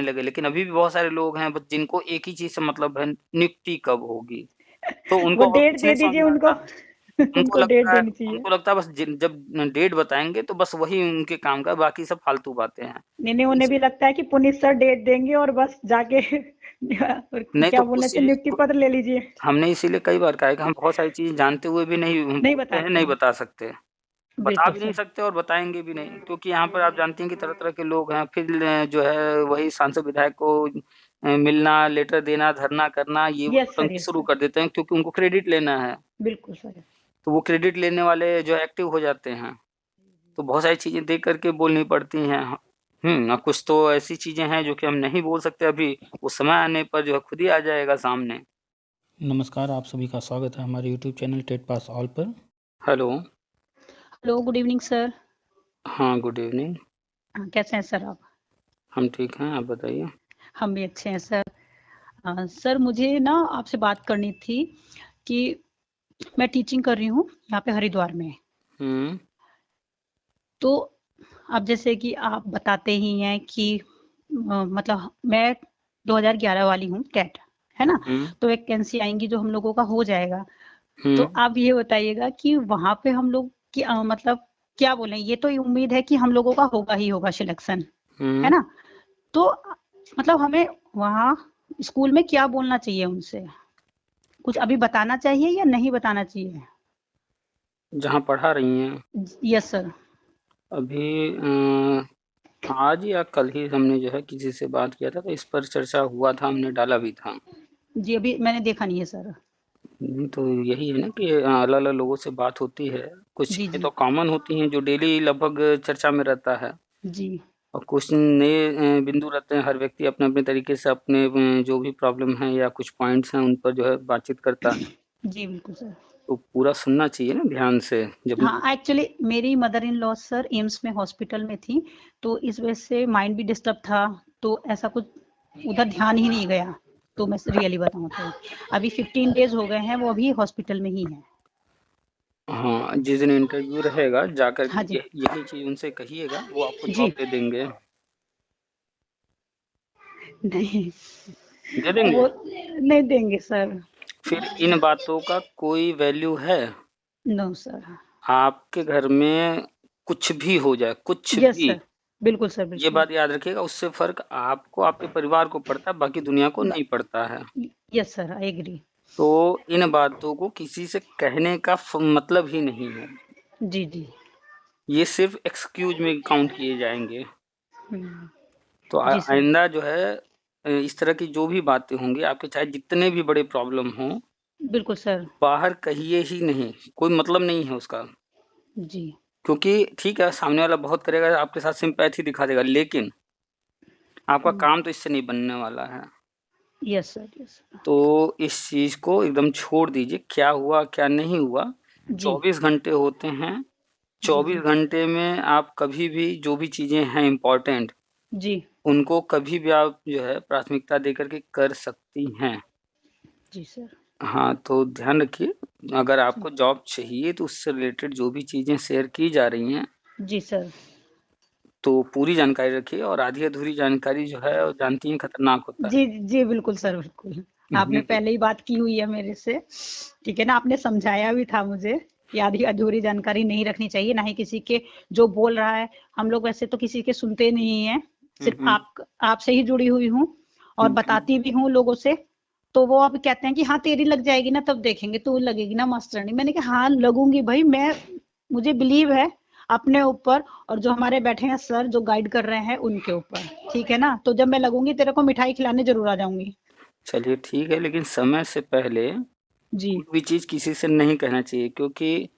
लगे। लेकिन अभी भी बहुत सारे लोग हैं बस जिनको एक ही चीज़ से मतलब है, नियुक्ति कब होगी? तो वो उनको और डेट कुछ दे नहीं समझ दीजिए में उनको। आता। उनको उनको डेट लगता है देनी चाहिए। उनको लगता है बस जब डेट बताएँगे तो बस वही उनके काम का, बाकी सब फालतू बातें हैं। नहीं नहीं, उन्हें इस भी लगता है कि पुनीत सर डेट देंगे और बस जाके नहीं तो क्या बोलना कुछ चाहिए, नियुक्ति पत्र ले लीजिए। हमने इसीलिए कई बार कहा है कि हम बहुत सारी चीज़ें जानते हुए भी नहीं नहीं बोलते हैं, बताते नहीं हैं। बता सकते। बता बिल्कुल भी नहीं सर। सकते और बताएँगे भी नहीं, क्योंकि यहाँ पर आप जानती हैं कि तरह-तरह के लोग हैं। फिर जो है वही सांसद विधायक को मिलना, लेटर देना, धरना करना, ये वो यस सर, नौटंकी यस शुरू सर। कर देते हैं क्योंकि उनको क्रेडिट लेना है। बिल्कुल सर। तो वो क्रेडिट लेने वाले जो है एक्टिव हो जाते हैं। तो बहुत सारी चीज़ें देख कर के बोलनी पड़ती हैं। और कुछ तो ऐसी चीज़ें हैं जो कि हम नहीं बोल सकते अभी, वो समय आने पर जो है खुद ही आ जाएगा सामने। नमस्कार, आप सभी का स्वागत है हमारे YouTube channel TET pass all पर। Hello. Hello, good evening sir. हाँ, गुड इवनिंग। कैसे हैं सर आप? हम ठीक हैं, आप बताइए? हम भी अच्छे हैं सर। सर मुझे ना आपसे बात करनी थी कि मैं टीचिंग कर रही हूँ यहाँ पे हरिद्वार में। हुँ। तो अब जैसे कि आप बताते ही हैं कि मतलब मैं 2011 वाली हूँ टेट, है ना? हुँ, तो वैकेंसी आएँगी जो हम लोगों का हो जाएगा। तो हुँ, आप ये बताइएगा कि वहाँ पे हम लोग की मतलब क्या बोलें, ये तो उम्मीद है कि हम लोगों का होगा ही होगा सिलेक्शन, है हुँ। ना? तो मतलब हमें वहाँ स्कूल में क्या बोलना चाहिए उनसे? कुछ अभी बताना चाहिए या नहीं बताना चाहिए? जहाँ पढ़ा रही हैं, यस सर। अभी आज या कल ही हमने जो है किसी से बात किया था, तो इस पर चर्चा हुआ था, हमने डाला भी था। जी, अभी मैंने देखा नहीं है सर। तो यही है ना कि अलग-अलग लोगों से बात होती है। कुछ जी, चीज़ें जी। तो कॉमन होती हैं जो डेली लगभग चर्चा में रहता है जी। और कुछ नए बिंदु रहते हैं। हर व्यक्ति अपने-अपने तरीके से अपने जो भी प्रॉब्लम है या कुछ पॉइंट्स हैं, उन पर जो है बातचीत करता है। जी, बिल्कुल सर। तो पूरा सुनना चाहिए ना ध्यान से जब हाँ, एक्चुअली मेरी mother in law sir AIIMS में हॉस्पिटल में थी, तो इस वजह से माइंड भी डिस्टर्ब था, तो ऐसा कुछ उधर ध्यान ही नहीं गया। तो मैं रियली बताऊँ तो अभी 15 डेज़ हो गए हैं, वो अभी हॉस्पिटल में ही हैं। हाँ, जिस दिन इंटरव्यू रहेगा जाकर हाँ के जी। यही चीज़ उनसे कहिएगा, वो आपको जॉब जी। दे देंगे। नहीं, दे देंगे? वो नहीं देंगे सर। फिर इन बातों का कोई वैल्यू है? No sir. आपके घर में कुछ भी हो जाए, कुछ यस भी, सर। बिल्कुल सर, ये बिल्कुल। बात याद रखिएगा, उससे फ़र्क आपको, आपके परिवार को पड़ता है, बाकी दुनिया को नहीं पड़ता है। Yes sir, I agree. तो इन बातों को किसी से कहने का मतलब ही नहीं है। जी, जी। ये सिर्फ़ एक्सक्यूज़ में काउंट किए जाएँगे। हुँ। तो जी सर। आइंदा जो है इस तरह की जो भी बातें होंगी, आपके चाहे जितने भी बड़े प्रॉब्लम हों, बिल्कुल सर। बाहर कहिए ही नहीं, कोई मतलब नहीं है उसका। जी। क्योंकि ठीक है, सामने वाला बहुत करेगा, आपके साथ सिम्पैथी दिखा देगा, लेकिन आपका हुँ। काम तो इससे नहीं बनने वाला है। Yes sir, yes sir. तो इस चीज़ को एकदम छोड़ दीजिए, क्या हुआ, क्या नहीं हुआ, जी। 24 घंटे होते हैं, जी, 24 जी। घंटे में आप कभी भी जो भी चीज़ें हैं इम्पोर्टेंट, जी। उनको कभी भी आप जो है प्राथमिकता देकर के कर सकती हैं। जी सर। हाँ, तो ध्यान रखिए, अगर जी। आपको जॉब चाहिए तो उससे रिलेटेड जो भी चीज़ें शेयर की जा रही हैं, जी सर। तो पूरी जानकारी रखिए और आधी-अधूरी जानकारी जो है, वो जानती हैं खतरनाक होता है। जी, जी, बिल्कुल सर, बिल्कुल। आपने हुँ, पहले ही बात की हुई है मेरे से, ठीक है ना? आपने समझाया भी था मुझे कि आधी-अधूरी जानकारी नहीं रखनी चाहिए, ना ही किसी के जो बोल रहा है, हम लोग वैसे तो किसी के सुनते नहीं हैं, हुँ, सिर्फ़ हुँ, आपसे ही जुड़ी हुई हूँ और हुँ, हुँ। बताती भी हूँ लोगों से, तो वो अब कहते हैं कि हाँ, तेरी लग जाएगी ना तब देखेंगे, तू लगेगी ना मास्टरनी। मैंने कहा हाँ, लगूँगी भई मैं, मुझे बिलीव है अपने ऊपर और जो हमारे बैठे हैं सर जो गाइड कर रहे हैं उनके ऊपर, ठीक है ना? तो जब मैं लगूँगी तेरे को मिठाई खिलाने ज़रूर आ जाऊँगी। चलिए ठीक है, लेकिन समय से पहले जी। कोई भी चीज़ किसी से नहीं कहना चाहिए क्योंकि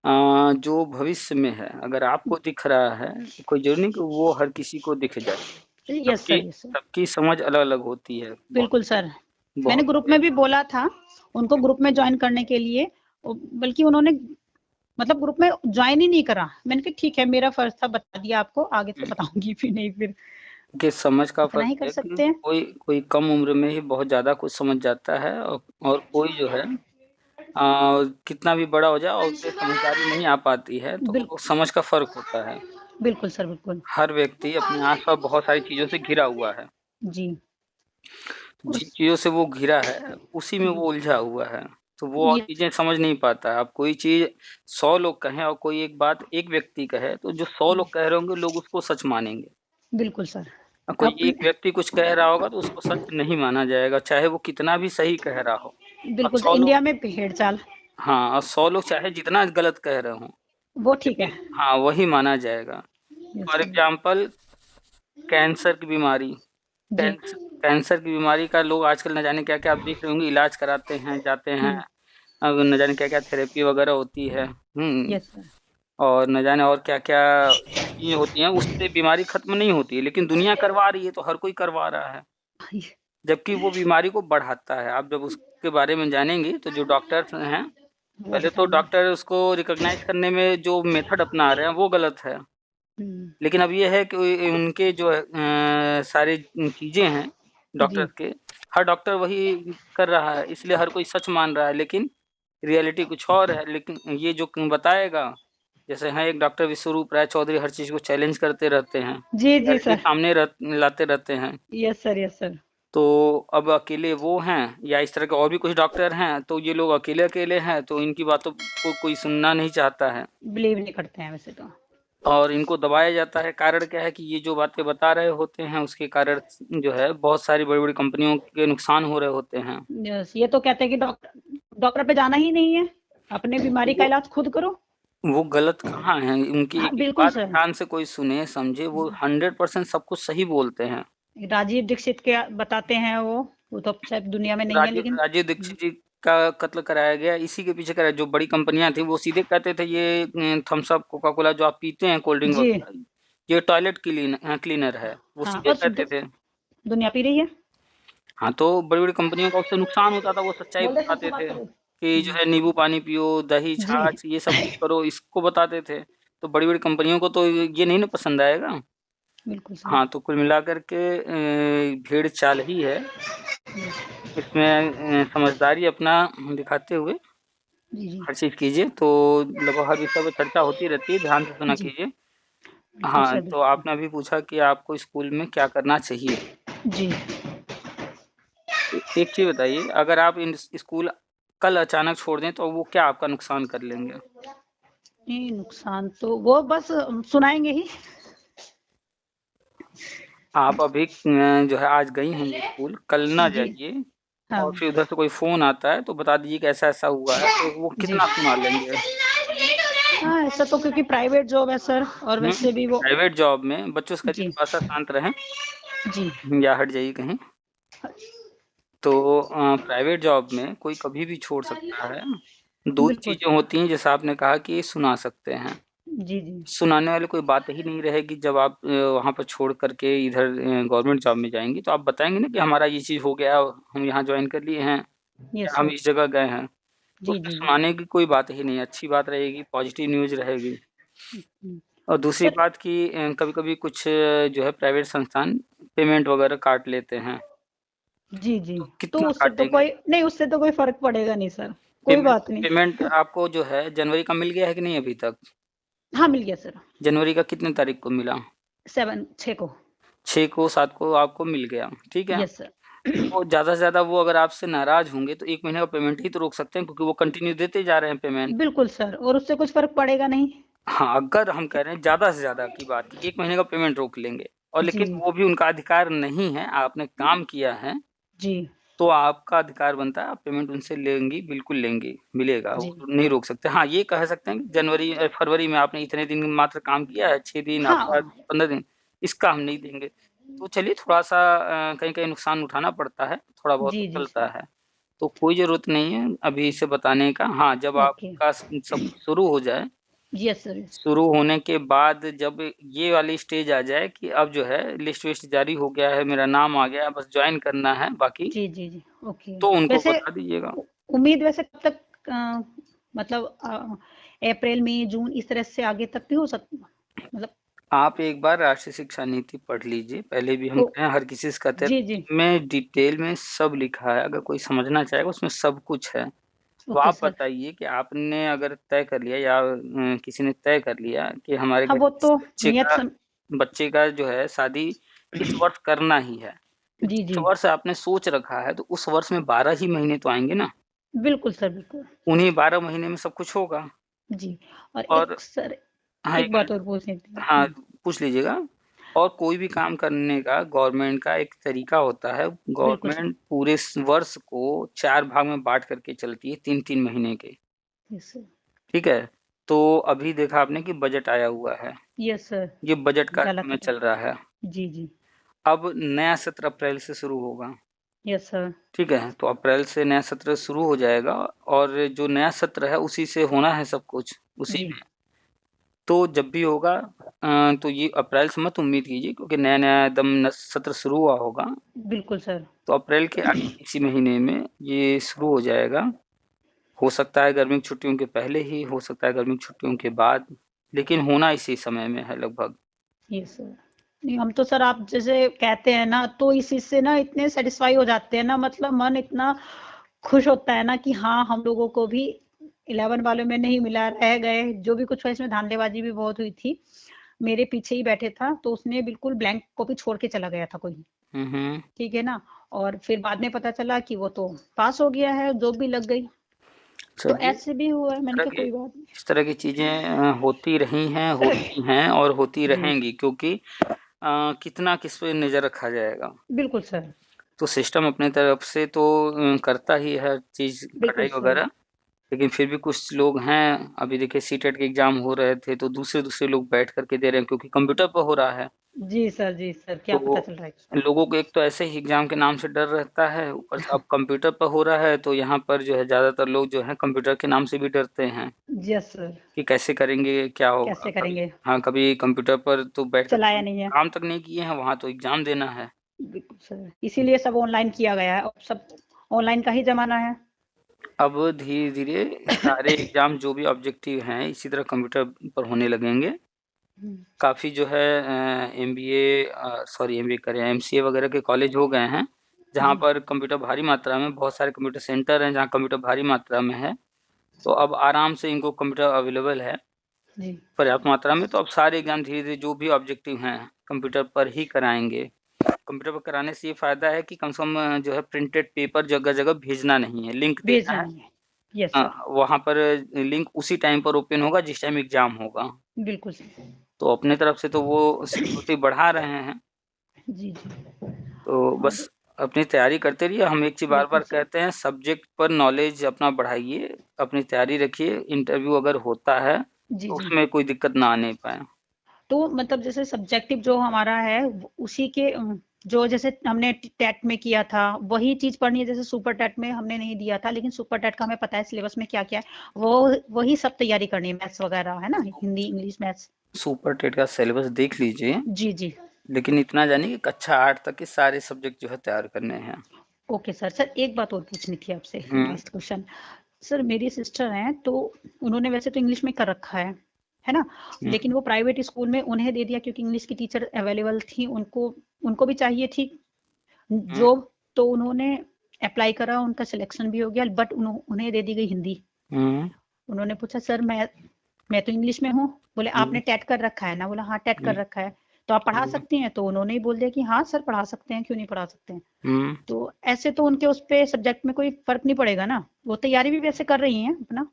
जो भविष्य में है, अगर आपको दिख रहा है, तो कोई ज़रूरी नहीं कि वो हर किसी को दिख जाए। यस सबकी सर, यस सर। सबकी समझ अलग-अलग होती है। बहुत बिल्कुल सर। मैंने बहुत ग्रुप में भी बोला था, उनको ग्रुप में जॉइन करने के लिए, बल्कि उन्होंने मतलब ग्रुप में जॉइन ही नहीं करा। मैंने कहा ठीक है, मेरा फ़र्ज़ था बता दिया आपको, आगे से बताऊँगी भी नहीं फिर। के समझ का इतना फ़र्क ही कर है कि सकते हैं। कोई कोई कम उम्र में ही बहुत ज़्यादा कुछ समझ जाता है और कोई जो है कितना भी बड़ा हो जाए और उसे समझदारी नहीं आ पाती है, बिल तो समझ का फ़र्क होता है। बिल्कुल सर, बिल्कुल। हर व्यक्ति अपने आस-पास बहुत सारी चीज़ों से घिरा हुआ है। जी। जिन उस चीज़ों से वो घिरा है, उसी में वो उलझा हुआ है। तो वो और ये चीज़ें समझ नहीं पाता है। अब कोई चीज़ 100 लोग कहें और कोई एक बात एक व्यक्ति कहे, तो जो 100 लोग कह रहे होंगे, लोग उसको सच मानेंगे। बिल्कुल सर। कोई एक अपने व्यक्ति कुछ कह रहा होगा, तो उसको सच नहीं माना जाएगा, चाहे वो कितना भी सही कह रहा हो। अब बिल्कुल सर, 100 लोग इंडिया में भेड़-चाल हाँ, और 100 लोग चाहे जितना गलत कह रहे हों, वो ठीक है। लेकिन हाँ, वही माना जाएगा। Yes for sir. Example cancer की बीमारी जी, कैंसर की बीमारी का लोग आजकल न जाने क्या-क्या आप देख रहे होंगे इलाज कराते हैं, जाते हैं। हुँ, अब न जाने क्या-क्या थेरेपी वगैरह होती है। Yes sir. और न जाने और क्या-क्या चीज़ें होती हैं, उससे बीमारी खत्म नहीं होती है, लेकिन दुनिया करवा रही है, तो हर कोई करवा रहा है, जबकि वो बीमारी को बढ़ाता है। आप जब उसके बारे में जानेंगे, तो जो डॉक्टर्स हैं, वो पहले तो बताएँगे। डॉक्टर उसको रिकॉग्नाइज़ करने में जो मेथड अपना रहे हैं, वो गलत है। हुँ, लेकिन अब ये है कि उनके जो है सारी चीज़ें हैं जी, डॉक्टर के, हर डॉक्टर वही कर रहा है, इसलिए हर कोई सच मान रहा है, लेकिन रियलिटी कुछ और है। लेकिन ये जो बताएगा, जैसे हैं एक डॉक्टर विश्वरूप राय चौधरी हर चीज़ को चैलेंज करते रहते हैं, जी, जी रियलिटी सर। सामने लाते रहते हैं। Yes sir. तो अब अकेले वो हैं या इस तरह के और भी कुछ डॉक्टर हैं, तो ये लोग अकेले-अकेले हैं, तो इनकी बातों को कोई सुनना नहीं चाहता है। बिलीव नहीं करते हैं वैसे तो। और इनको दबाया जाता है, कारण क्या है कि ये जो बातें बता रहे होते हैं, उसके कारण जो है बहुत सारी बड़ी-बड़ी कंपनियों के नुकसान हो रहे होते हैं। यस, ये तो कहते हैं कि डॉक्टर पे जाना ही नहीं है, अपनी बीमारी का वो इलाज खुद करो। वो गलत कहाँ हैं, उनकी हाँ, एक-एक बिल्कुल बात सर। ध्यान से कोई सुने, समझे, वो 100% सब कुछ सही बोलते हैं। राजीव दीक्षित के बताते हैं वो तो शायद दुनिया में नहीं है राजीव लेकिन राजीव दीक्षित जी का कत्ल कराया गया, इसी के पीछे कराया। जो बड़ी कंपनियाँ थी, वो सीधे कहते थे, ये थम्स अप, कोका कोला जो आप पीते हैं, कोल्ड ड्रिंक जी, वगैरह, ये टॉयलेट क्लीनर है, वो हाँ, सीधे और कहते थे। दुनिया पी रही है। हाँ, तो बड़ी-बड़ी कंपनियों का उससे नुकसान होता था, वो सच्चाई बोल दे सर से बताते बात थे, करो। कि जो है नींबू पानी पियो, दही, जी, छाछ ये सब कुछ करो, इसको बताते थे। तो बड़ी-बड़ी कंपनियों को तो ये नहीं ना पसंद आएगा। बिल्कुल सर। हाँ, तो कुल मिलाकर के भेड़ चाल ही है। इसमें समझदारी अपना दिखाते हुए जी, जी, हर चीज़ कीजिए, तो लगभग हर विषय पे चर्चा होती रहती है, ध्यान से सुना जी, कीजिए। बिल्कुल हाँ, सर, तो बिल्कुल। आपने अभी पूछा कि आपको स्कूल में क्या करना चाहिए? जी, एक चीज़ बताइए, अगर आप इन स्कूल कल अचानक छोड़ दें, तो वो क्या आपका नुकसान कर लेंगे? नहीं नुकसान तो वो बस सुनाएँगे ही। आप अभी जो है आज गई होंगी स्कूल, कल ना जी, जाइए, हाँ, और फिर उधर से कोई फ़ोन आता है, तो बता दीजिए कि ऐसा-ऐसा हुआ है, तो वो जी। कितना सुना लेंगे? हाँ, ऐसा तो क्योंकि प्राइवेट जॉब है सर और वैसे भी वो प्राइवेट जॉब में बच्चों से कहिए जी, थोड़ा-सा शांत रहें, जी, या हट जाइए कहीं। तो प्राइवेट जॉब में कोई कभी भी छोड़ सकता है। 2 ही बिल्कुल। चीज़ें होती हैं, जैसे आपने कहा कि सुना सकते हैं। जी, जी। सुनाने वाली कोई बात ही नहीं रहेगी जब आप वहाँ पर छोड़ कर के इधर गवर्नमेंट जॉब में जाएँगी, तो आप बताएँगे ना कि हमारा ये चीज़ हो गया, हम यहाँ जॉइन कर लिए हैं, यस या हम सर। इस जगह गए हैं। तो जी, उसमें जी, जी। सुनाने की कोई बात ही नहीं है, अच्छी बात रहेगी, पॉज़िटिव न्यूज़ रहेगी। हुँ, और दूसरी सर बात कि कभी-कभी कुछ जो है प्राइवेट संस्थान पेमेंट वगैरह काट लेते हैं, जी, जी। तो तो कितना उससे तो काटेंगे? कोई नहीं उससे तो कोई फ़र्क पड़ेगा नहीं सर, कोई पेमेंट बात नहीं। पेमेंट आपको जो है जनवरी का मिल गया है कि नहीं अभी तक? हाँ, मिल गया सर। जनवरी का कितने तारीख को मिला? 6 को। 6 को, 7 को आपको मिल गया, ठीक है? Yes sir. तो ज़्यादा से ज़्यादा वो अगर आपसे नाराज़ होंगे, तो 1 महीने का पेमेंट ही तो रोक सकते हैं, क्योंकि वो कंटिन्यू देते जा रहे हैं पेमेंट। बिल्कुल सर और उससे कुछ फ़र्क पड़ेगा नहीं। हाँ, अगर हम कह रहे हैं ज़्यादा से ज़्यादा की बात, 1 महीने का पेमेंट रोक लेंगे, और जी, लेकिन वो भी उनका अधिकार नहीं है, आपने काम किया है, जी, तो आपका अधिकार बनता है, आप पेमेंट उनसे लेंगी, बिल्कुल लेंगी, मिलेगा, जी। वो नहीं रोक सकते। हाँ, ये कह सकते हैं कि जनवरी फरवरी में आपने इतने दिन मात्र काम किया है, 6 दिन, हफ्ता, हाँ, 15 दिन, इसका हम नहीं देंगे। तो चलिए थोड़ा-सा कहीं-कहीं नुकसान उठाना पड़ता है, थोड़ा बहुत तो जी, जी चलता सर। है। तो कोई ज़रूरत नहीं है अभी इसे बताने का। हाँ, जब ओके। आपका सब कुछ शुरू हो जाए, यस सर, यस। शुरू होने के बाद जब ये वाली स्टेज आ जाए कि अब जो है लिस्ट-विस्ट जारी हो गया है, मेरा नाम आ गया है, बस जॉइन करना है बाकी, जी, जी, जी। ओके। तो उनको वैसे बता दीजिएगा। उम्मीद वैसे कब तक मतलब अप्रैल, मई, जून इस तरह से आगे तक भी हो सकती मतलब आप एक बार राष्ट्रीय शिक्षा नीति पढ़ लीजिए, पहले भी हम ओ कहे हैं, हर किसी से कहते हैं, जी, जी। उसमें डिटेल में सब लिखा है, अगर कोई समझना चाहेगा उसमें सब कुछ है। तो ओके आप सर। बताइए कि आपने अगर तय कर लिया, या किसी ने तय कर लिया कि हमारे हाँ, घर वो के इस तो नियत सम बच्चे का जो है शादी इस वर्ष करना ही है, जी, जिस जी। वर्ष आपने सोच रखा है तो उस वर्ष में 12 ही महीने तो आएँगे ना, बिल्कुल सर, बिल्कुल। उन्हीं 12 महीने में सब कुछ होगा। जी, और और एक सर हाँ, एक 1 बात मिनट। और पूछनी थी। हाँ, पूछ लीजिएगा। और कोई भी काम करने का गवर्नमेंट का एक तरीका होता है, बिल्कुल सर। गवर्नमेंट पूरे वर्ष को 4 भाग में बाँट करके चलती है 3-3 महीने के, यस सर। ठीक है? तो अभी देखा आपने कि बजट आया हुआ है, यस सर। ये बजट का डाला था समय था। चल रहा है। जी, जी। अब नया सत्र अप्रैल से शुरू होगा, यस सर। ठीक है? तो अप्रैल से नया सत्र शुरू हो जाएगा और जो नया सत्र है उसी से होना है सब कुछ, उसी जी, में। तो जब भी होगा तो ये अप्रैल से मत उम्मीद कीजिए क्योंकि नया-नया एकदम सत्र शुरू हुआ होगा, बिल्कुल सर। तो अप्रैल के इसी महीने में ये शुरू हो जाएगा। हो सकता है गर्मी की छुट्टियों के पहले ही, हो सकता है गर्मी की छुट्टियों के बाद, लेकिन होना इसी समय में है लगभग। Yes sir. नहीं, हम तो सर आप जैसे कहते हैं ना, तो इस चीज़ से ना इतने सैटिस्फाई हो जाते हैं ना, मतलब मन इतना खुश होता है ना कि हाँ, हम लोगों को भी 11 वालों में नहीं मिला, रह गए। जो भी कुछ हुआ इसमें धांधलेबाज़ी भी बहुत हुई थी। मेरे पीछे ही बैठे था, तो उसने बिल्कुल ब्लैंक कॉपी छोड़ के चला गया था कोई, हुँ, हुँ। ठीक है ना? और फिर बाद में पता चला कि वो तो पास हो गया है, जॉब भी लग गई। तो चलिए, ऐसे भी हुआ है, इस मैंने तरह कहा की कोई बात नहीं। इस तरह की चीज़ें होती हैं और होती जी, रहेंगी क्योंकि कितना किस पे नज़र रखा जाएगा। बिल्कुल सर। तो सिस्टम अपने तरफ से तो करता ही है हर चीज़ बिल्कुल पढ़ाई सर। वगैरह, लेकिन फिर भी कुछ लोग हैं, अभी देखिए सीटेट के एग्ज़ाम हो रहे थे, तो दूसरे-दूसरे लोग बैठ कर के दे रहे हैं क्योंकि कंप्यूटर पे हो रहा है। जी सर, क्या पता तो चल रहा है? लोगों को एक तो ऐसे ही एग्ज़ाम के नाम से डर रहता है, ऊपर से अब कंप्यूटर पर हो रहा है, तो यहाँ पर जो है ज़्यादातर लोग जो हैं कंप्यूटर के नाम से भी डरते हैं यस सर। कि कैसे करेंगे, क्या होगा? कैसे कभी करेंगे? हाँ, कभी कंप्यूटर पर तो बैठ कर चलाया काम नहीं है। काम तक नहीं किए हैं, वहाँ तो एग्ज़ाम देना है। बिल्कुल सर, इसीलिए सब ऑनलाइन किया गया है, अब सब ऑनलाइन का ही ज़माना है। अब धीरे-धीरे सारे एग्ज़ाम जो भी ऑब्जेक्टिव हैं, इसी तरह कंप्यूटर पर होने लगेंगे। हुँ, काफ़ी जो है एमबीए कह रहे हैं, एमसीए वगैरह के कॉलेज हो गए हैं, जहाँ जी, पर कंप्यूटर भारी मात्रा में बहुत सारे कंप्यूटर सेंटर हैं, जहाँ कंप्यूटर भारी मात्रा में है। तो अब आराम से इनको कंप्यूटर अवेलेबल है, जी, पर्याप्त मात्रा में, तो अब सारे एग्ज़ाम धीरे-धीरे जो भी ऑब्जेक्टिव हैं, कंप्यूटर पर ही कराएँगे। कंप्यूटर पर कराने से ये फ़ायदा है कि कम से कम जो है प्रिंटेड पेपर जगह-जगह भेजना नहीं है, लिंक देना भेजना है। नहीं है। यस सर, वहाँ पर लिंक उसी टाइम पर ओपन होगा जिस टाइम एग्ज़ाम होगा। बिल्कुल सर। तो अपने तरफ से तो वो सिक्योरिटी बढ़ा रहे हैं। जी, जी। तो बस और अपनी तैयारी करते रहिए। हम एक चीज़ बिल्कुल बार-बार सर। कहते हैं, सब्जेक्ट पर नॉलेज अपना बढ़ाइए, अपनी तैयारी रखिए, इंटरव्यू अगर होता है, जी, तो जी। उसमें कोई दिक्कत ना आने पाए। तो मतलब जैसे सब्जेक्टिव जो हमारा है उसी के जो जैसे हमने टेट में किया था वही चीज पढ़नी है, जैसे सुपर टेट में हमने नहीं दिया था लेकिन सुपर टेट का हमें पता है सिलेबस में क्या क्या है, वो वही सब तैयारी करनी है, मैथ्स वगैरह है ना, Hindi English maths. Super TET का सिलेबस देख लीजिए, जी, जी। लेकिन इतना जानिए कि कक्षा 8 तक के सारे सब्जेक्ट जो है तैयार करने हैं। Okay sir. सर एक बात और पूछनी थी आपसे, हुँ, लास्ट क्वेश्चन। सर मेरी सिस्टर हैं तो उन्होंने वैसे तो इंग्लिश में कर रखा है ना, हुँ, लेकिन वो प्राइवेट स्कूल में उन्हें दे दिया क्योंकि इंग्लिश की टीचर अवेलेबल थी, उनको उनको भी चाहिए थी हुँ, जॉब, तो उन्होंने अप्लाई करा, उनका सिलेक्शन भी हो गया, बट उन्हें दे दी गई हिंदी। हुँ, उन्होंने पूछा सर मैं तो इंग्लिश में हूँ। बोले आपने हुँ, टेट कर रखा है ना? बोला हाँ टेट कर हुँ, रखा है। तो आप पढ़ा हुँ, सकती हैं? तो उन्होंने ही बोल दिया कि हाँ सर पढ़ा सकते हैं, क्यों नहीं पढ़ा सकते हैं। हुँ, तो ऐसे तो उनके उस पे सब्जेक्ट में कोई फर्क नहीं पड़ेगा ना, वो तैयारी भी वैसे कर रही हैं अपना,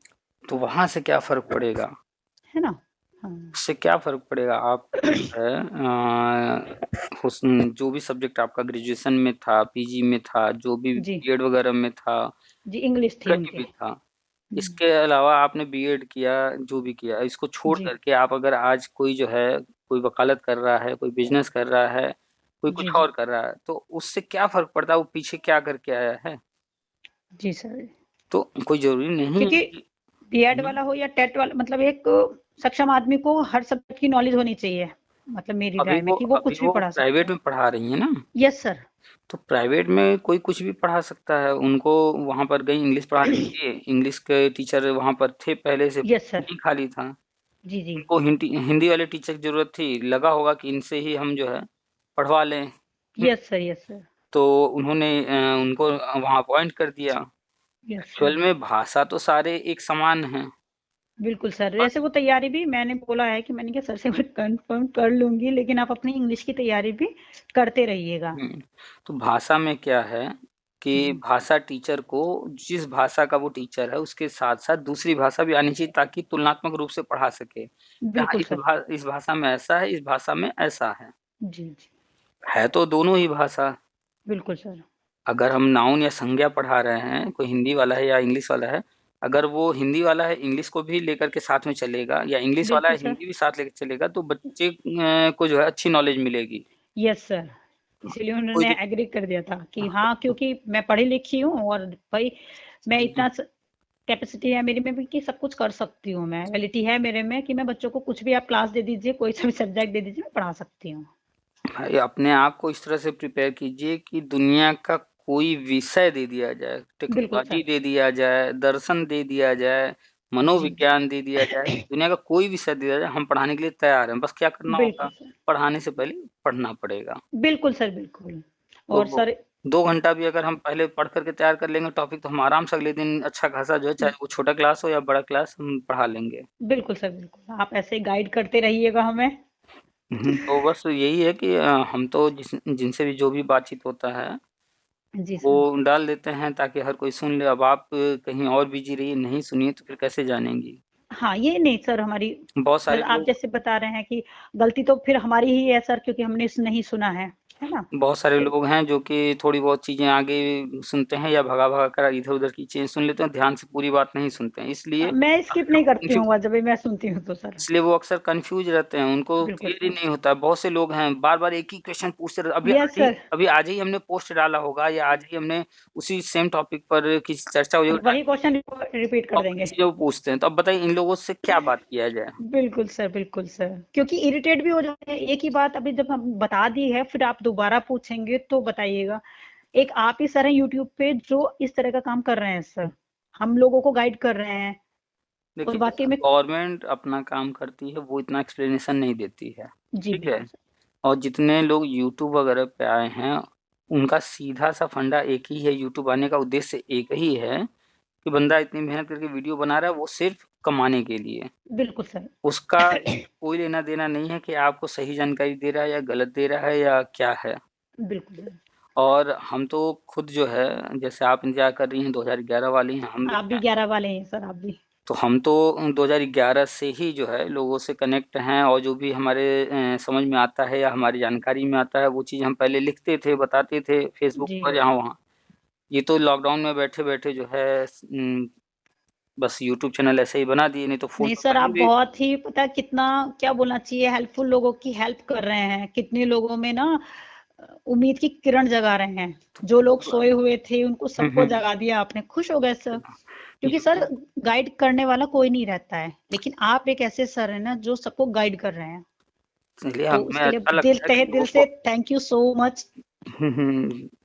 तो वहाँ से क्या फ़र्क पड़ेगा? है ना? हाँ। उससे क्या फ़र्क पड़ेगा? आप जो है जो भी सब्जेक्ट आपका ग्रेजुएशन में था, पीजी में था, जो भी जी, बीएड वगैरह में था, जी इंग्लिश थी कहीं उनके। भी था। हुँ, इसके अलावा आपने बीएड किया, जो भी किया, इसको छोड़ जी, कर के आप अगर आज कोई जो है, कोई वकालत कर रहा है, कोई बिज़नेस कर रहा है, कोई कुछ जी, जी, और कर रहा है, तो उससे क्या फ़र्क पड़ता है वो पीछे क्या करके आया है? जी सर। तो कोई ज़रूरी नहीं है क्योंकि कि बीएड हुँ, वाला हो या टेट वाला, मतलब एक सक्षम आदमी को हर सब्जेक्ट की नॉलेज होनी चाहिए, मतलब मेरी राय में कि वो अभी कुछ भी वो पढ़ा सकता प्राइवेट है। में पढ़ा रही हैं ना? Yes sir. तो प्राइवेट में कोई कुछ भी पढ़ा सकता है। उनको वहाँ पर गई इंग्लिश पढ़ाने के लिए, इंग्लिश के टीचर वहाँ पर थे पहले से, यस सर। नहीं खाली था। जी, जी। उनको हिंदी हिंदी वाले टीचर की ज़रूरत थी, लगा होगा कि इनसे ही हम जो है पढ़वा लें। हुँ, यस सर, यस सर। तो उन्होंने उनको वहाँ अपॉइंट कर दिया। Yes actual sir. में भाषा तो सारे एक समान हैं, बिल्कुल सर, बस। वैसे वो तैयारी भी मैंने बोला है कि मैंने कहा सर से मैं कंफर्म कर लूंगी, लेकिन आप अपनी इंग्लिश की तैयारी भी करते रहिएगा। तो भाषा में क्या है कि जी भाषा टीचर को जिस भाषा का वो टीचर है उसके साथ साथ दूसरी भाषा भी आनी चाहिए ताकि तुलनात्मक रूप से पढ़ा सके कि हाँ बिल्कुल सर। इस भाषा में ऐसा है, इस भाषा में ऐसा जी जी है तो दोनों ही भाषा। बिल्कुल सर। अगर हम नाउन या संज्ञा पढ़ा रहे हैं, कोई हिंदी वाला है या इंग्लिश वाला है, अगर वो हिंदी वाला है इंग्लिश को भी लेकर के साथ में चलेगा या इंग्लिश वाला बिल्कुल है सर। हिंदी भी साथ लेकर चलेगा तो बच्चे को जो है अच्छी नॉलेज मिलेगी। यस सर, इसीलिए कोई उन्होंने दिक- एग्री कर दिया था कि हाँ, क्योंकि मैं पढ़ी लिखी हूँ और भाई मैं इतना कैपेसिटी है मेरी में भी कि सब कुछ कर सकती हूँ, मैं एबिलिटी है मेरे में कि मैं बच्चों को कुछ भी आप क्लास दे दीजिए, कोई सा भी सब्जेक्ट दे दीजिए, मैं पढ़ा सकती हूँ। भाई अपने आप को इस तरह से प्रिपेयर कीजिए कि दुनिया का कोई विषय दे दिया जाए, बिल्कुल टेक्नोलॉजी सर। दे दिया जाए, दर्शन दे दिया जाए, जी मनोविज्ञान दे दिया जाए, दुनिया का कोई विषय दे दिया जाए, हम पढ़ाने के लिए तैयार हैं। बस क्या करना बिल्कुल होगा, सर। पढ़ाने से पहले पढ़ना पड़ेगा। बिल्कुल सर, बिल्कुल। तो और सर 2 घंटा भी अगर हम पहले पढ़ करके तैयार कर लेंगे टॉपिक तो हम आराम से अगले दिन अच्छा खासा जो है चाहे वो छोटा क्लास हो या बड़ा क्लास हम पढ़ा लेंगे। बिल्कुल सर, बिल्कुल आप ऐसे गाइड करते रहिएगा हमें। तो बस यही है कि हम तो जिनसे भी जो भी बातचीत होता है जी वो सर। डाल देते हैं ताकि हर कोई सुन ले। अब आप कहीं और बिजी रहिए, नहीं सुनिए तो फिर कैसे जानेंगी। हाँ, ये नहीं सर हमारी, बहुत सारे आप लोग जैसे बता रहे हैं कि गलती तो फिर हमारी ही है सर, क्योंकि हमने नहीं सुना है ना? बहुत सारे तो लोग हैं जो कि थोड़ी बहुत चीजें आगे सुनते हैं या भगा भगा कर इधर उधर की चीजें सुन लेते हैं, ध्यान से पूरी बात नहीं सुनते हैं, इसलिए मैं स्किप नहीं करती हूँ जब भी मैं सुनती हूँ तो सर। वो अक्सर कंफ्यूज रहते हैं, उनको बिल्कुल क्लियर ही सर। नहीं होता है। बहुत से लोग हैं बार बार एक ही क्वेश्चन पूछते रहते। Yes sir. अभी आज ही हमने पोस्ट डाला होगा या आज ही हमने उसी सेम टॉपिक पर किसी चर्चा हो और वही क्वेश्चन रिपीट कर और वही देंगे। चीजें वो पूछते हैं। तो अब बताइए इन लोगों से क्या बात किया जाए। बिल्कुल सर, बिल्कुल सर, क्योंकि इरिटेट भी हो जाते हैं, एक ही बात अभी जब हम बता दी है फिर आप दोबारा पूछेंगे तो बताइएगा। एक आप ही सर हैं यूट्यूब पे जो इस तरह का काम कर रहे हैं सर, हम लोगों को गाइड कर रहे हैं और देखिए वाकई जैसा में। गवर्नमेंट अपना काम करती है वो इतना एक्सप्लेनेशन नहीं देती है, जी ठीक है। बिल्कुल सर। और जितने लोग यूट्यूब वगैरह पे आए हैं उनका सीधा सा फंडा एक ही है, यूट्यूब आने का उद्देश्य एक ही है कि बंदा इतनी मेहनत करके वीडियो बना रहा है वो सिर्फ कमाने के लिए। बिल्कुल सर। उसका कोई लेना देना नहीं है कि आपको सही जानकारी दे रहा है या गलत दे रहा है या क्या है। बिल्कुल सर। और हम तो खुद जो है जैसे आप इंतजार कर रही हैं 2011 वाली हैं, हम भी आप भी 11 वाले हैं सर, आप भी। तो हम तो 2011 से ही जो है लोगों से कनेक्ट हैं और जो भी हमारे समझ में आता है या हमारी जानकारी में आता है वो चीज़ हम पहले लिखते थे, बताते थे फेसबुक जी पर यहाँ वहाँ। ये तो लॉकडाउन में बैठे बैठे जो है बस यूट्यूब चैनल ऐसे ही बना दिए, नहीं तो फ़ोन नहीं पर सर, आप पहले भी। बहुत ही पता कितना क्या बोलना चाहिए, हेल्पफुल लोगों की हेल्प कर रहे हैं, कितने लोगों में ना उम्मीद की किरण जगा रहे हैं। जो लोग सोए हुए थे उनको सबको हम्म। जगा दिया आपने, खुश हो गए सर। क्योंकि सर यूट्यूब गाइड करने वाला कोई नहीं रहता है, लेकिन आप एक ऐसे सर हैं ना जो सबको गाइड कर रहे हैं, इसलिए तो हमें उसके लिए अच्छा दिल लगता है कि तहे दिल लोगों से को थैंक यू सो मच।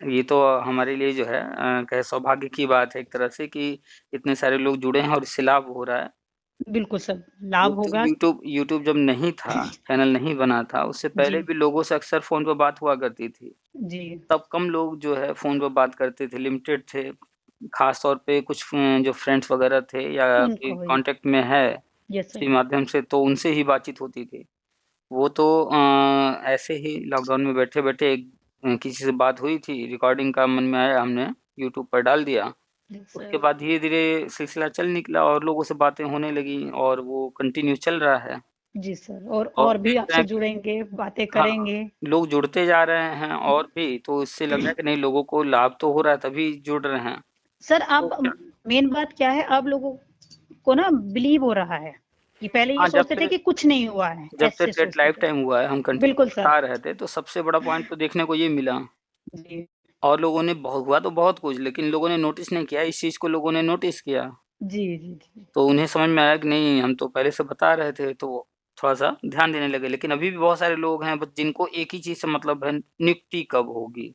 ये तो हमारे लिए जो है कहे सौभाग्य की बात है एक तरह से कि इतने सारे लोग जुड़े हैं और इससे लाभ हो रहा है। बिल्कुल सर, लाभ यूट्यूब होगा। यूट्यूब यूट्यूब जब नहीं था, चैनल नहीं बना था, उससे जी पहले भी लोगों से अक्सर फ़ोन पे बात हुआ करती थी। जी। तब कम लोग जो है फ़ोन पे बात करते थे, लिमिटेड थे। ख़ास तौर पे कुछ जो फ्रेंड्स वगैरह थे या कोई उनको ही। कॉन्टैक्ट में है, यस सर। इसी माध्यम से तो उनसे ही बातचीत होती थी। वो तो ऐसे ही लॉकडाउन में बैठे-बैठे किसी से बात हुई थी, रिकॉर्डिंग का मन में आया, हमने यूट्यूब पर डाल दिया। यस उसके सर। बाद धीरे-धीरे सिलसिला चल निकला और लोगों से बातें होने लगी और वो कंटिन्यू चल रहा है। जी सर, और और भी देख रहे आपसे हैं कि जुड़ेंगे, बातें हाँ, करेंगे। लोग जुड़ते जा रहे हैं और भी तो इससे लग रहा है कि नहीं लोगों को लाभ तो हो रहा है तभी जुड़ रहे हैं। सर तो अब मेन बात क्या है, अब लोगों को ना बिलीव हो रहा है कि पहले ये हाँ, सोचते थे कि कुछ नहीं हुआ है, जब से ऐसे टेट सोचते लाइफ थे। टाइम हुआ है हम कंटिन्यू बिल्कुल सर। बता रहे थे तो सबसे बड़ा पॉइंट तो देखने को ये मिला। जी और लोगों ने बहुत हुआ तो बहुत कुछ लेकिन लोगों ने नोटिस नहीं किया, इस चीज़ को लोगों ने नोटिस किया। जी जी जी। तो उन्हें समझ में आया कि नहीं हम तो पहले से बता रहे थे तो थोड़ा-सा ध्यान देने लगे। लेकिन अभी भी बहुत सारे लोग हैं बस जिनको एक ही चीज़ से मतलब है नियुक्ति कब होगी?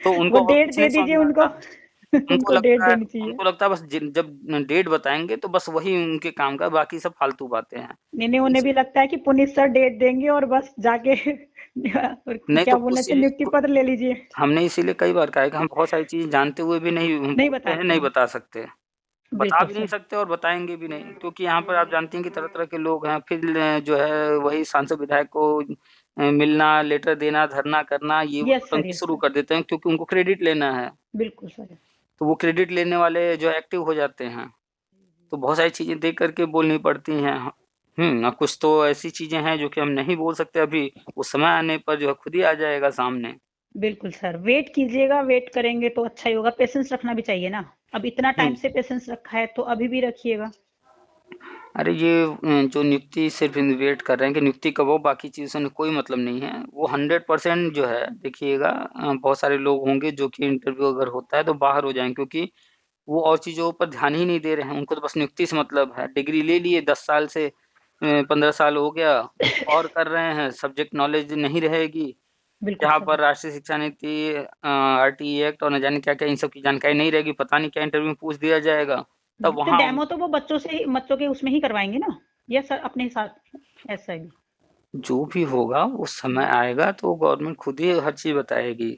तो वो उनको और डेट कुछ नहीं दे समझ दीजिए में उनको। आता। उनको डेट देनी चाहिए। उनको लगता है बस जब डेट बताएँगे तो बस वही उनके काम का, बाकी सब फालतू बातें हैं। नहीं उन्हें इस भी लगता है कि पुनीत सर डेट देंगे और बस जाके और नहीं क्या तो बोलना चाहिए, नियुक्ति पत्र ले लीजिए। हमने इसीलिए कई बार कहा है कि हम बहुत सारी चीज़ें जानते हुए भी नहीं हम नहीं बोलते हैं, बताते नहीं हैं। बता सकते। बता बिल्कुल भी नहीं सर। सकते और बताएँगे भी नहीं, क्योंकि यहाँ पर आप जानती हैं कि तरह-तरह के लोग हैं। फिर जो है वही सांसद विधायक को मिलना, लेटर देना, धरना करना, ये वो यस नौटंकी शुरू सर। कर देते हैं, क्योंकि उनको क्रेडिट लेना है। बिल्कुल सर। तो वो क्रेडिट लेने वाले जो है एक्टिव हो जाते हैं। तो बहुत सारी चीज़ें देख कर के बोलनी पड़ती हैं। कुछ तो ऐसी चीज़ें हैं जो कि हम नहीं बोल सकते अभी, वो समय आने पर जो है खुद ही आ जाएगा सामने। बिल्कुल सर, वेट कीजिएगा, वेट करेंगे तो अच्छा ही होगा। पेशेंस रखना भी चाहिए ना। अब इतना टाइम हुँ। से पेशेंस रखा है तो अभी भी रखिएगा। अरे ये जो नियुक्ति सिर्फ़ वेट कर रहे हैं कि नियुक्ति कब हो, बाकी चीज़ों से कोई मतलब नहीं है। वो 100% जो है देखिएगा, बहुत सारे लोग होंगे जो कि इंटरव्यू अगर होता है तो बाहर हो जाएँगे, क्योंकि वो और चीज़ों पर ध्यान ही नहीं दे रहे हैं। उनको तो बस नियुक्ति से मतलब है। डिग्री ले लिए 10 साल से 15 साल हो गया, कुछ और कर रहे हैं, सब्जेक्ट नॉलेज नहीं रहेगी। बिल्कुल जहाँ सर। पर राष्ट्रीय शिक्षा नीति, आरटीई एक्ट और न जाने क्या-क्या इन सब की जानकारी नहीं रहेगी, पता नहीं क्या इंटरव्यू में पूछ दिया जाएगा। तब तो वहाँ डेमो तो वो बच्चों के उसमें ही करवाएंगे ना। यस सर, अपने साथ ऐसा ही। जो भी होगा वो समय आएगा तो गवर्नमेंट खुद ही हर चीज़ बताएगी।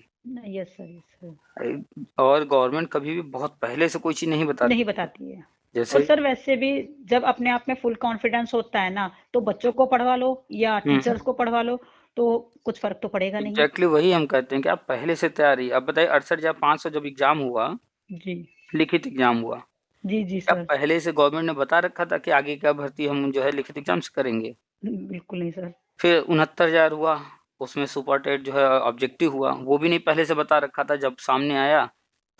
Yes sir, yes sir. और गवर्नमेंट कभी भी बहुत पहले से कोई चीज़ नहीं नहीं बताती है। बताती है। और जैसे सर वैसे भी जब अपने आप में फुल कॉन्फिडेंस होता है ना, तो बच्चों को पढ़वा लो या हुँ, टीचर्स को पढ़वा लो, तो कुछ फर्क तो पड़ेगा नहीं। एग्ज़ैक्टली वही हम कहते हैं कि आप पहले से तैयारी। अब बताइए 68,500 जब एग्ज़ाम हुआ, जी। लिखित एग्ज़ाम हुआ, जी, जी क्या सर। पहले से गवर्नमेंट ने बता रखा था कि आगे क्या भर्ती हम जो है लिखित एग्ज़ाम से करेंगे? बिल्कुल नहीं सर। फिर 69,000 हुआ, उसमें सुपर टेट जो है ऑब्जेक्टिव हुआ, वो भी नहीं पहले से बता रखा था। जब सामने आया,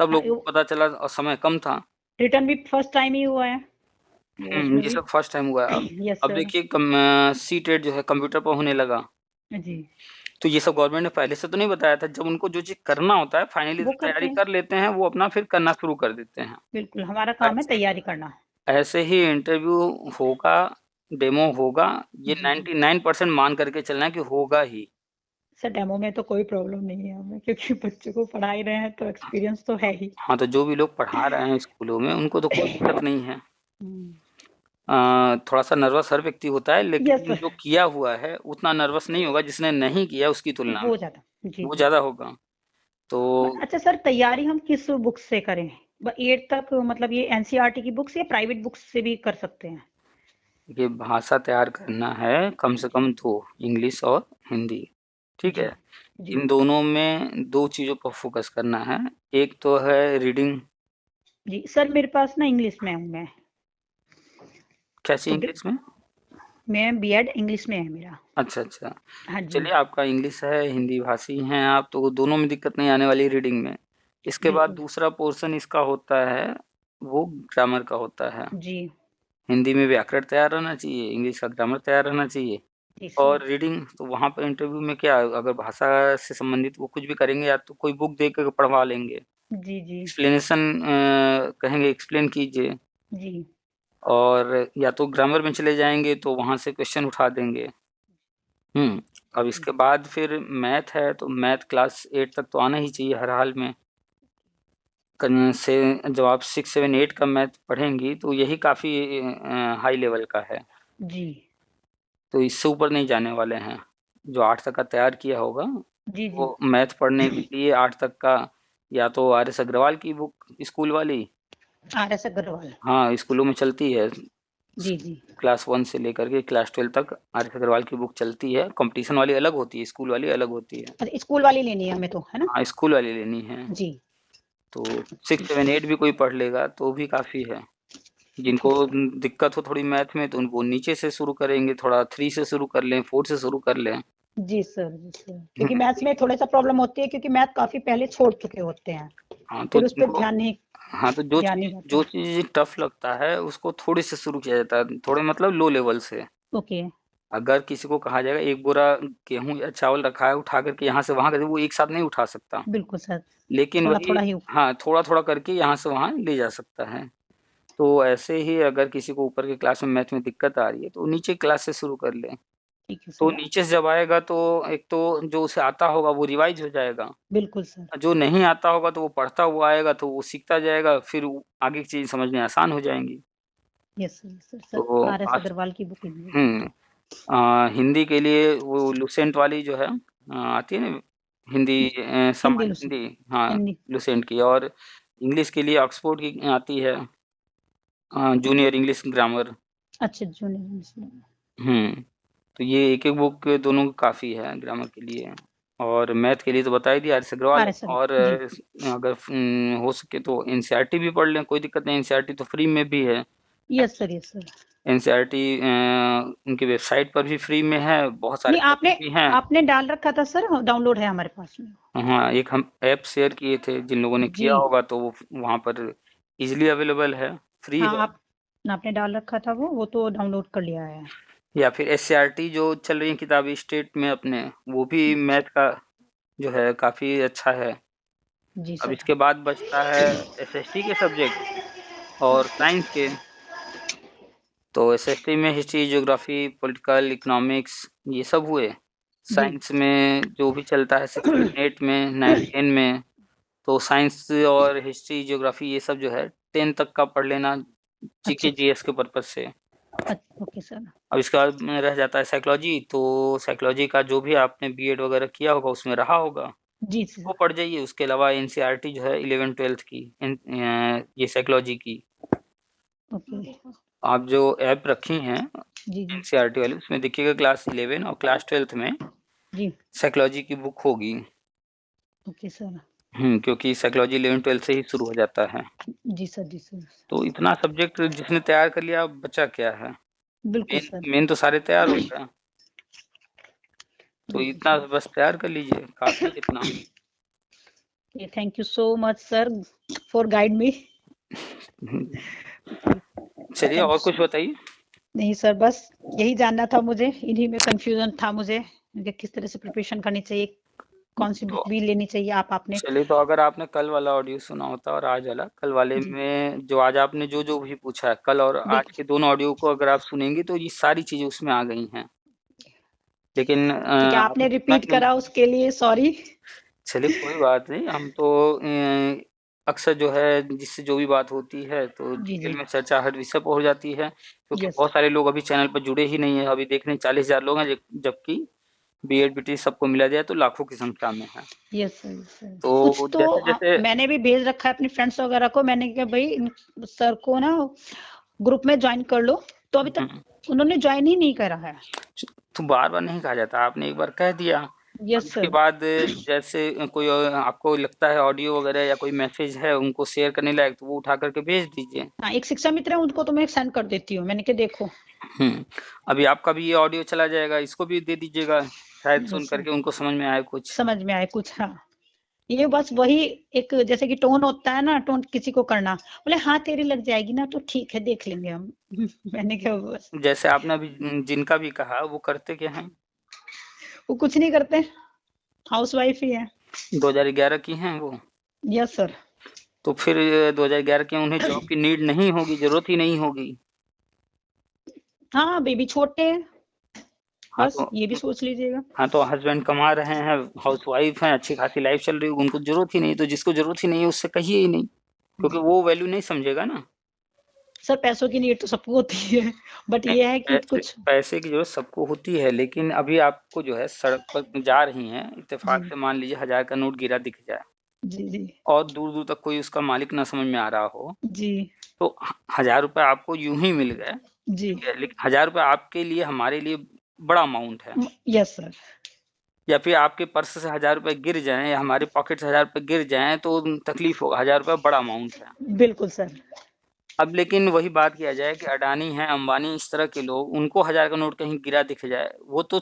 तब हाँ, लोगों को पता चला और समय कम था। रिटर्न भी फर्स्ट टाइम ही हुआ है। वो ये भी सब फर्स्ट टाइम हुआ है अब। यस अब सर। देखिए सी-टेट जो है कंप्यूटर पर होने लगा, जी, तो ये सब गवर्नमेंट ने पहले से तो नहीं बताया था। जब उनको जो चीज़ करना होता है, फाइनली वो से करते तैयारी हैं। कर लेते हैं, वो अपना फिर करना शुरू कर देते हैं। बिल्कुल, हमारा काम है ऐसे तैयारी करना। ऐसे ही इंटरव्यू होगा, डेमो होगा, ये जी, जी। 99% मान करके चलना है कि होगा ही। सर डेमो में तो कोई प्रॉब्लम नहीं है हमें, क्योंकि बच्चों को पढ़ा ही रहे हैं तो एक्सपीरियंस तो है ही। हाँ, तो जो भी लोग पढ़ा रहे हैं स्कूलों में, उनको तो कोई दिक्कत नहीं है। हुँ। थोड़ा-सा नर्वस हर व्यक्ति होता है, यस लेकिन सर, जो किया हुआ है, उतना नर्वस नहीं होगा जिसने नहीं किया उसकी तुलना में, वो ज़्यादा। जी, वो जी। ज़्यादा होगा। तो अच्छा सर, तैयारी हम किस बुक से करें? 8 तक मतलब ये एनसीईआरटी की बुक्स या प्राइवेट बुक्स से भी कर सकते हैं? ये भाषा तैयार करना है कम से कम 2, इंग्लिश और हिंदी, ठीक जी, है? जी, इन दोनों में 2 चीज़ों पर फ़ोकस करना है। एक तो है रीडिंग। जी। सर मेरे पास ना इंग्लिश में हूँ मैं, क्या तो चाहिए इंग्लिश में? मैं बीएड इंग्लिश में है मेरा। अच्छा, अच्छा। हाँ जी, चलिए आपका इंग्लिश है, हिंदी भाषी हैं आप, तो दोनों में दिक्कत नहीं आने वाली रीडिंग में। इसके बाद बिल्कुल। दूसरा पोर्शन इसका होता है, वो ग्रामर का होता है। जी, हिंदी में व्याकरण तैयार रहना चाहिए, इंग्लिश का ग्रामर तैयार रहना चाहिए। जी सर। और रीडिंग तो वहाँ पे इंटरव्यू में क्या, अगर भाषा से संबंधित वो कुछ भी करेंगे या तो कोई बुक देख के पढ़वा लेंगे। जी, जी, एक्सप्लेनेशन कहेंगे एक्सप्लेन कीजिए, जी, और या तो ग्रामर में चले जाएँगे तो वहाँ से क्वेश्चन उठा देंगे। अब जी। इसके बाद फिर मैथ है, तो मैथ क्लास 8 तक तो आना ही चाहिए हर हाल में। कन से जब आप 6, 7, 8 का मैथ पढ़ेंगी तो यही काफ़ी हाई लेवल का है। जी, तो इससे ऊपर नहीं जाने वाले हैं। जो 8 तक का तैयार किया होगा, जी, जी। वो मैथ पढ़ने के लिए 8 तक का या तो आर.एस. अग्रवाल की बुक स्कूल वाली, आर.एस. अग्रवाल। हाँ, स्कूलों में चलती है। जी, जी। क्लास 1 से लेकर के क्लास 12 तक आर.एस. अग्रवाल की बुक चलती है। कॉम्पिटिशन वाली अलग होती है, स्कूल वाली अलग होती है। अच्छा, स्कूल वाली लेनी है हमें तो, है ना? हाँ, स्कूल वाली लेनी है। जी, तो 6, 7, 8 भी कोई पढ़ लेगा तो भी काफ़ी है। जिनको ठीक है। दिक्कत हो थोड़ी मैथ में तो वो नीचे से शुरू करेंगे, थोड़ा 3 से शुरू कर लें, 4 से शुरू कर लें। जी सर, जी सर। क्योंकि मैथ्स में देखिए, थोड़ा-सा प्रॉब्लम होती है, क्योंकि मैथ काफ़ी पहले छोड़ चुके होते हैं। हाँ, तो फिर उस पे जिनको हाँ, तो ध्यान नहीं जाता जो है। चीज़ टफ़ लगता है उसको थोड़े से शुरू किया जाता है, थोड़े मतलब लो लेवल से। ओके, अगर किसी को कहा जाएगा एक बोरा गेहूँ या चावल रखा है, उठा कर के यहाँ से वहाँ कर दे, वो एक साथ नहीं उठा सकता। बिल्कुल सर। लेकिन वही थोड़ा-थोड़ा ही हाँ, थोड़ा-थोड़ा करके यहाँ से वहाँ ले जा सकता है। तो ऐसे ही अगर किसी को ऊपर की क्लास में मैथ में दिक्कत आ रही है, तो वो नीचे क्लास से शुरू कर ले। ठीक है तो सर। नीचे से जब आएगा तो एक तो जो उसे आता होगा वो रिवाइज़ हो जाएगा। बिल्कुल सर। जो नहीं आता होगा तो वो पढ़ता हुआ आएगा तो वो सीखता जाएगा, फिर वो आगे की चीज़ें समझ में आसान हो जाएँगी। यस सर, सर, सर तो आर.एस. आज अग्रवाल की बुक लेनी है। हुँ, हिंदी के लिए वो लुसेंट वाली जो है आती है ना हिंदी, हिंदी सामान्य लुसेंट, हिंदी, हाँ, हिंदी। लुसेंट की। और इंग्लिश के लिए ऑक्सफोर्ड की आती है। Junior English grammar. अच्छा जूनियर। तो ये एक-एक बुक दोनों काफ़ी है ग्रामर के लिए, और मैथ के लिए तो बता ही दिया आर.एस. अग्रवाल। अरे सर और जी। अगर हो सके तो एनसीईआरटी भी पढ़ लें, कोई दिक्कत नहीं, एनसीईआरटी तो फ्री में भी है। Yes sir yes sir. NCERT उनकी वेबसाइट पर भी फ्री में है, बहुत सारे नहीं टॉपिक आपने भी हैं। आपने डाल रखा था सर, डाउनलोड है हमारे पास में। हाँ, एक हम ऐप शेयर किए थे, जिन लोगों ने जी किया होगा तो वो वहाँ पर ईज़िली अवेलेबल है, फ्री हाँ है। आपने डाल रखा था वो तो डाउनलोड कर लिया है। या फिर एससीईआरटी जो चल रही है किताबें स्टेट में अपने, वो भी मैथ का जो है काफ़ी अच्छा है। जी अब सर। इसके बाद बचता है एसएसटी के सब्जेक्ट और साइंस के। तो एसएसटी में हिस्ट्री, ज्योग्राफी, पॉलिटिकल, इकोनॉमिक्स ये सब हुए। जी साइंस में जो भी चलता है 6, 8 में, 9, 10 में, तो साइंस और हिस्ट्री, ज्योग्राफी ये सब जो है 10 तक का पढ़ लेना, अच्छा जीके जीएस के पर्पज से। Okay sir. अब इसके बाद में रह जाता है साइकोलॉजी, तो साइकोलॉजी का जो भी आपने बीएड वगैरह किया होगा उसमें रहा होगा, जी वो सर। पढ़ जाइए। उसके अलावा एनसीईआरटी जो है 11-12 की ये साइकोलॉजी की, ओके। आप जो ऐप रखी हैं जी जी एनसीईआरटी वाली, उसमें देखिएगा क्लास 11 और क्लास 12 में जी साइकोलॉजी की बुक होगी। Okay sir. क्योंकि साइकोलॉजी 11-12 से ही शुरू हो जाता है। जी सर जी सर। तो इतना सब्जेक्ट जिसने तैयार कर लिया, अब बचा क्या है? बिल्कुल मेन सर। मेन तो सारे तैयार हो गए, तो बिल्कुल इतना सर। बस तैयार कर लीजिए, काफ़ी है इतना। Thank you so much sir for guide me. चलिए थैंक और यू। कुछ बताइए। नहीं सर बस यही जानना था मुझे, इन्हीं में कंफ्यूजन था मुझे कि किस तरह से प्रिपरेशन करनी चाहिए, कौन सी तो बुक भी लेनी चाहिए आपने। चलिए, तो अगर आपने कल वाला ऑडियो सुना होता और आज वाला, कल वाले जी में जो आज आपने जो जो भी पूछा है, कल और आज बिल्कुल के दोनों ऑडियो को अगर आप सुनेंगे तो ये सारी चीज़ें उसमें आ गई हैं। लेकिन ठीक है, आप आपने इतना रिपीट करा उसके लिए सॉरी। चलिए कोई बात नहीं, हम तो अक्सर जो है जिससे जो भी बात होती है तो जी डिटेल जी में चर्चा हर विषय पर हो जाती है, क्योंकि यस बहुत सारे लोग अभी चैनल पर जुड़े ही नहीं है। अभी देखने 40,000 लोग हैं, जबकि बीएड बीटी सबको मिला जाए तो लाखों की संख्या में है। Yes sir. कुछ तो तो जैसे जैसे मैंने भी भेज रखा है अपने फ्रेंड्स वगैरह को, मैंने कहा भाई सर को ना ग्रुप में ज्वाइन कर लो, तो अभी तक उन्होंने ज्वाइन ही नहीं करा है। तो बार बार नहीं कहा जाता, आपने एक बार कह दिया। अब यस इसके सर। बाद जैसे कोई आपको लगता है ऑडियो वगैरह या कोई मैसेज है उनको शेयर करने लायक, तो वो उठा करके भेज दीजिए। हाँ एक शिक्षा मित्र है, उनको तो मैं सेंड कर देती हूँ, मैंने कहा देखो। अभी आपका भी ये ऑडियो चला जाएगा, इसको भी दे दीजिएगा, शायद सुन यस सर। करके उनको समझ में आए कुछ। समझ में आए कुछ हाँ। ये बस वही एक जैसे कि टोन होता है ना, टोन किसी को करना, बोले हाँ तेरी लग जाएगी ना तो ठीक है देख लेंगे हम। मैंने कहा बस। जैसे आपने अभी जिनका भी कहा, वो करते क्या हैं? वो कुछ नहीं करते, हाउस वाइफ ही है। 2011 की हैं वो। Yes sir. तो फिर 2011 के उन्हें जॉब की नीड नहीं होगी, जरूरत ही नहीं होगी। हाँ बेबी छोटे हैं, हाँ बस तो ये भी सोच लीजिएगा। हाँ तो हस्बैंड कमा रहे हैं, हाउस वाइफ हैं, अच्छी खासी लाइफ चल रही है, उनको जरूरत ही नहीं। तो जिसको जरूरत ही नहीं है उससे कहिए ही नहीं, क्योंकि वो वैल्यू नहीं समझेगा ना। सर पैसों की नीड तो सबको होती है, बट ये है कि पैसे कुछ। पैसे की जरूरत सबको होती है, लेकिन अभी आपको जो है सड़क पर जा रही हैं, जी इत्तेफाक से मान लीजिए 1000 का नोट गिरा दिख जाए जी जी और दूर दूर तक कोई उसका मालिक ना समझ में आ रहा हो, जी तो 1000 रुपये आपको यूं ही मिल गए, जी ठीक है, लेकिन 1000 रुपये आपके लिए, हमारे लिए बड़ा अमाउंट है। Yes sir. या फिर आपके पर्स से 1000 रुपये गिर जाएं या हमारे पॉकेट से 1000 रुपये गिर जाएं तो तकलीफ होगा, 1000 रुपये बड़ा अमाउंट है। बिल्कुल सर। अब लेकिन वही बात किया जाए कि अडानी है, अंबानी, इस तरह के लोग, उनको 1000 का नोट कहीं गिरा दिख जाए, वो तो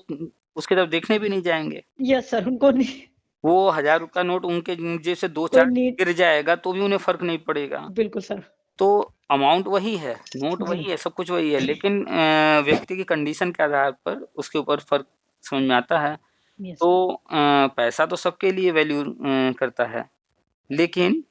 उसकी तरफ देखने भी नहीं जाएंगे। यस सर उनको नहीं वो 1000 का नोट उनके जेब से दो कोई चार नीड। गिर जाएगा तो भी उन्हें फर्क नहीं पड़ेगा। बिल्कुल सर। तो अमाउंट वही है, नोट जी वही है, सब कुछ वही है, लेकिन व्यक्ति की कंडीशन के आधार पर उसके ऊपर फर्क समझ में आता है। यस तो सर। पैसा तो सबके लिए वैल्यू करता है, लेकिन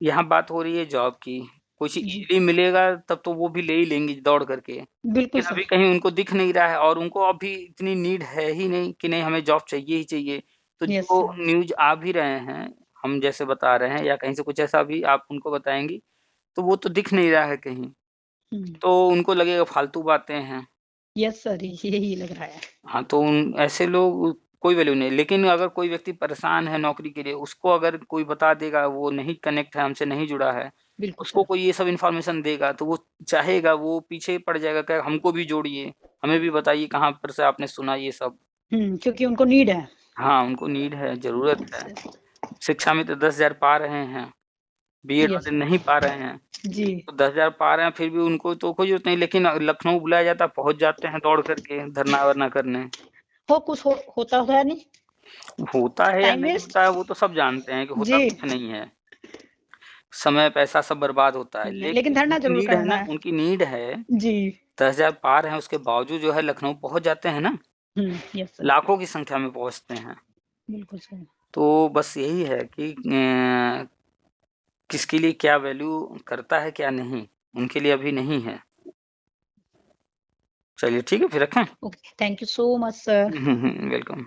यहाँ बात हो रही है जॉब की। कुछ जी इजीली मिलेगा तब तो वो भी ले ही लेंगे दौड़ करके, बिल्कुल लेकिन सर। अभी कहीं उनको दिख नहीं रहा है और उनको अभी इतनी नीड है ही नहीं कि नहीं हमें जॉब चाहिए ही चाहिए। तो यस जो सर। न्यूज़ आ भी रहे हैं, हम जैसे बता रहे हैं या कहीं से कुछ ऐसा भी आप उनको बताएँगी, तो वो तो दिख नहीं रहा है कहीं, तो उनको लगेगा फालतू बातें हैं। यस सर यही लग रहा है। हाँ, तो उन ऐसे लोग कोई वैल्यू नहीं, लेकिन अगर कोई व्यक्ति परेशान है नौकरी के लिए, उसको अगर कोई बता देगा, वो नहीं कनेक्ट है, हमसे नहीं जुड़ा है, बिल्कुल उसको सर। कोई ये सब इन्फॉर्मेशन देगा तो वो चाहेगा, वो पीछे पड़ जाएगा, कहेगा हमको भी जोड़िए, हमें भी बताइए कहाँ पर से आपने सुना ये सब। क्योंकि उनको नीड है। हाँ, उनको नीड है, ज़रूरत है। यस शिक्षा में तो 10,000 पा रहे हैं, बीएड वाले सर। नहीं पा रहे हैं। जी। तो 10,000 पा रहे हैं, फिर भी उनको तो कोई ज़रूरत नहीं, लेकिन लखनऊ बुलाया जाता है, पहुँच जाते हैं दौड़ करके धरना-वरना करने। कुछ होता है नहीं। होता है या टाइम नहीं वेस्ट। होता है, वो तो सब जानते हैं कि होता जी। कुछ नहीं है। समय, पैसा सब बर्बाद होता है, लेकिन लेकिन धरना उनकी जरूर नीड है करना ना, है। उनकी नीड है। जी। 10,000 पा रहे हैं, उसके बावजूद जो है लखनऊ पहुँच जाते हैं ना, यस सर। लाखों की संख्या में पहुँचते हैं। बिल्कुल सर। तो बस यही है कि किसके लिए क्या वैल्यू करता है, क्या नहीं, उनके लिए अभी नहीं है। चलिए ठीक है, फिर रखें? Okay, thank you so much sir. Welcome.